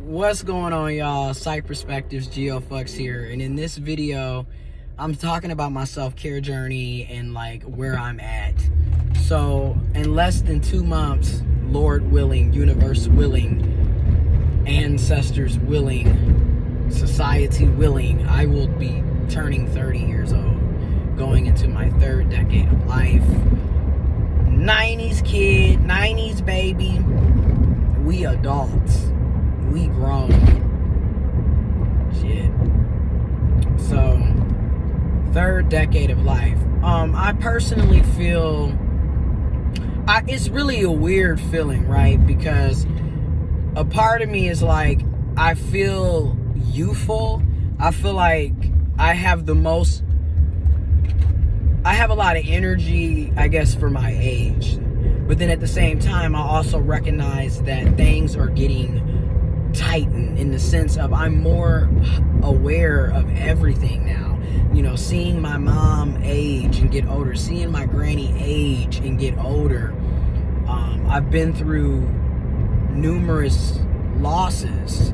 What's going on, y'all? Psych Perspectives, GeoFux here, and in this video I'm talking about my self-care journey and like where I'm at. So in less than 2 months, Lord willing, universe willing, ancestors willing, society willing, I will be turning 30 years old, going into my 3rd decade of life. 90s kid, 90s baby, we adults, we grown. Shit. So 3rd decade of life. I personally feel it's really a weird feeling, right? Because a part of me is like, I feel youthful. I feel like I have a lot of energy, I guess, for my age. But then at the same time, I also recognize that things are getting tightened in the sense of I'm more aware of everything now. You know, seeing my mom age and get older, seeing my granny age and get older. I've been through numerous losses,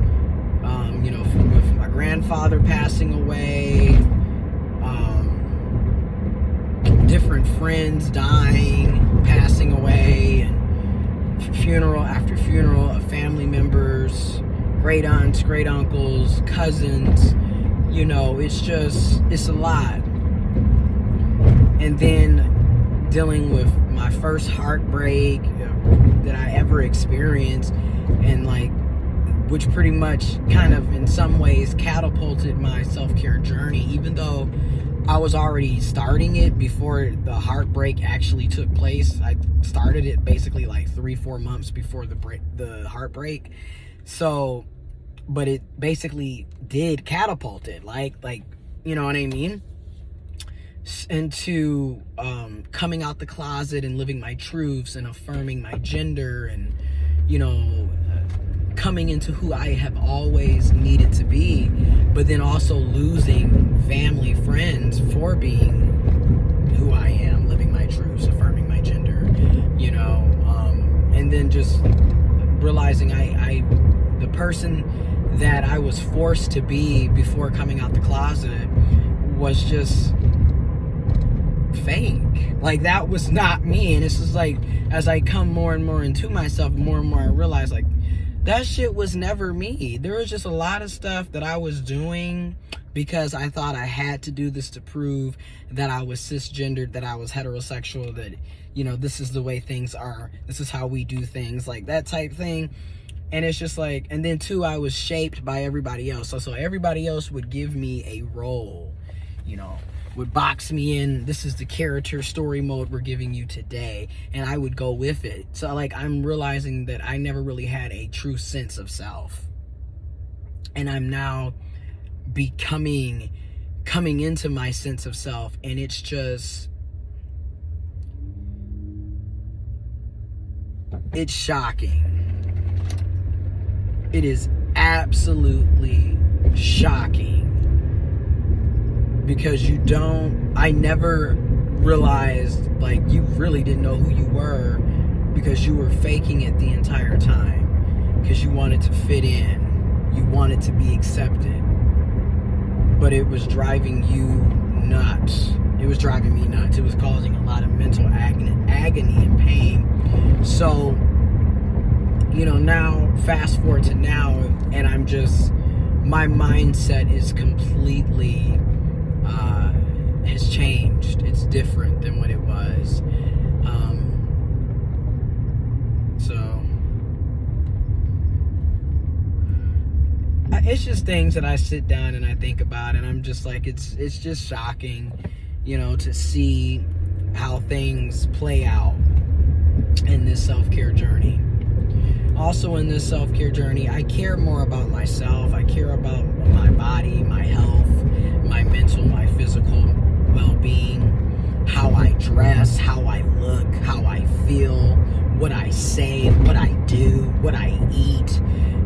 you know, with my grandfather passing away, different friends dying, passing away, and funeral after funeral of family members, great aunts, great uncles, cousins. You know, it's a lot. And then dealing with my first heartbreak that I ever experienced, and like, which pretty much kind of in some ways catapulted my self-care journey, even though I was already starting it before the heartbreak actually took place. I started it basically like 3-4 months before the heartbreak. So, but it basically did catapult it, like, you know what I mean? Into coming out the closet and living my truths and affirming my gender and, you know, coming into who I have always needed to be, but then also losing family, friends for being who I am, living my truths, affirming my gender, you know, and then just realizing the person that I was forced to be before coming out the closet was just fake. Like, that was not me. And it's just like, as I come more and more into myself, more and more I realize, like, that shit was never me. There was just a lot of stuff that I was doing because I thought I had to do this to prove that I was cisgendered, that I was heterosexual, that, you know, this is the way things are, this is how we do things, like that type thing. And it's just like, and then too, I was shaped by everybody else. So everybody else would give me a role, you know, would box me in. This is the character story mode we're giving you today, and I would go with it. So like, I'm realizing that I never really had a true sense of self, and I'm now coming into my sense of self, and it's shocking. It is absolutely shocking. Because I never realized, like, you really didn't know who you were because you were faking it the entire time. Because you wanted to fit in. You wanted to be accepted. But it was driving you nuts. It was driving me nuts. It was causing a lot of mental agony and pain. So, you know, now, fast forward to now, and my mindset is completely has changed. It's different than what it was. So it's just things that I sit down and I think about, and I'm just like, it's just shocking, you know, to see how things play out in this self-care journey. Also in this self-care journey, I care more about myself. I care about my body, my health, my mental, my physical well-being, how I dress, how I look, how I feel, what I say, what I do, what I eat.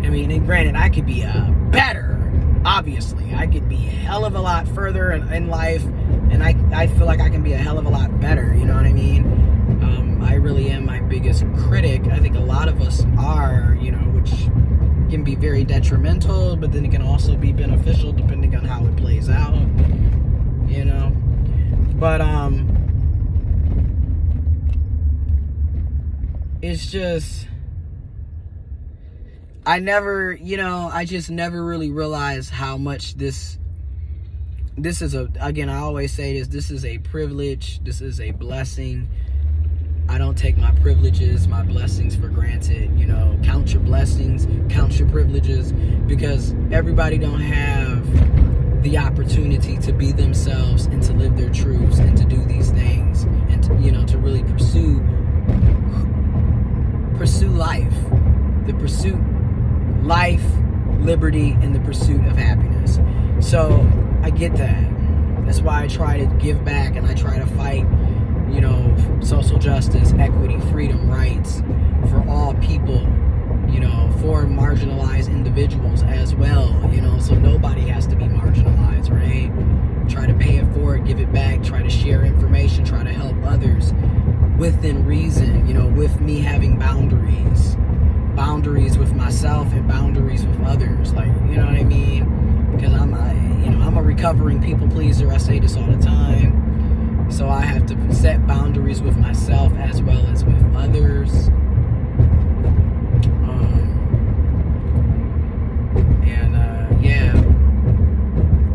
I mean, and granted, I could be better, obviously. I could be a hell of a lot further in life, and I feel like I can be a hell of a lot better, you know what I mean? I really am my biggest critic. I think a lot of us are, you know, which can be very detrimental, but then it can also be beneficial depending on how it plays out, you know. But it's just, I just never really realized how much this is again, I always say this is a privilege, this is a blessing. I don't take my privileges, my blessings for granted. Count your blessings, count your privileges, because everybody don't have the opportunity to be themselves and to live their truths and to do these things and to really pursue life, liberty, and the pursuit of happiness. So I get that. That's why I try to give back and I try to fight, social justice, equity, freedom, rights for all people, for marginalized individuals as well, so nobody has to be marginalized, right? Try to pay it forward, give it back, try to share information, try to help others within reason, with me having boundaries with myself and boundaries with others, like, you know what I mean? Because I'm a recovering people pleaser. I say this all the time. So I have to set boundaries with myself as well as with others.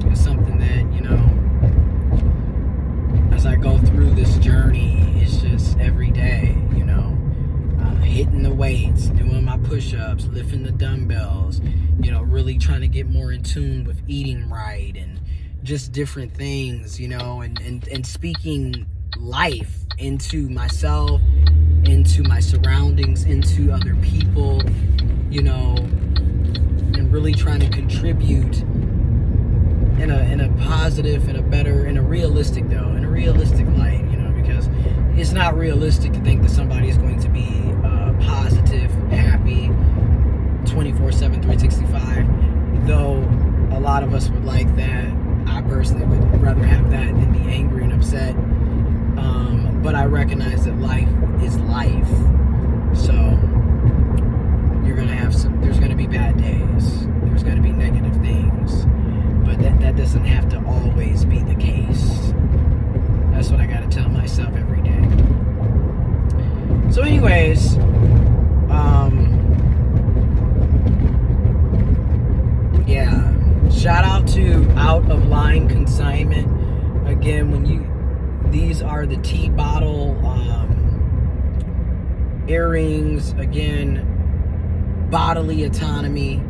It's something that, as I go through this journey, it's just every day, hitting the weights, doing my push-ups, lifting the dumbbells, really trying to get more in tune with eating right and just different things, and speaking life into myself, into my surroundings, into other people, and really trying to contribute in a positive, in a realistic light, because it's not realistic to think that somebody is going to be positive, happy, 24/7, 365, though a lot of us would like that. I personally would rather have that than be angry and upset. But I recognize that life is life. So there's going to be bad days. There's going to be negative things. But that doesn't have to always be the case. That's what I got to tell myself every day. So anyways, shout out to Out of Line Consignment. Again, these are the tea bottle earrings. Again, bodily autonomy,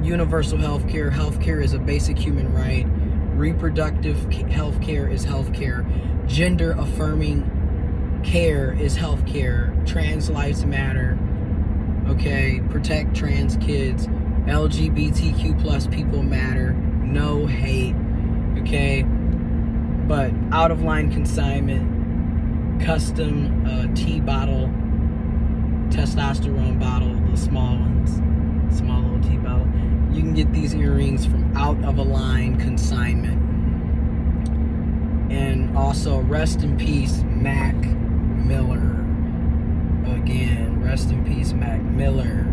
universal health care. Health care is a basic human right. Reproductive health care is health care. Gender affirming care is health care. Trans lives matter. Okay, protect trans kids. LGBTQ plus people matter. No hate. Okay, but Out of Line Consignment, custom tea bottle, testosterone bottle, the small ones, small little tea bottle. You can get these earrings from Out of a Line Consignment. And also, rest in peace, Mac Miller. Again, rest in peace, Mac Miller.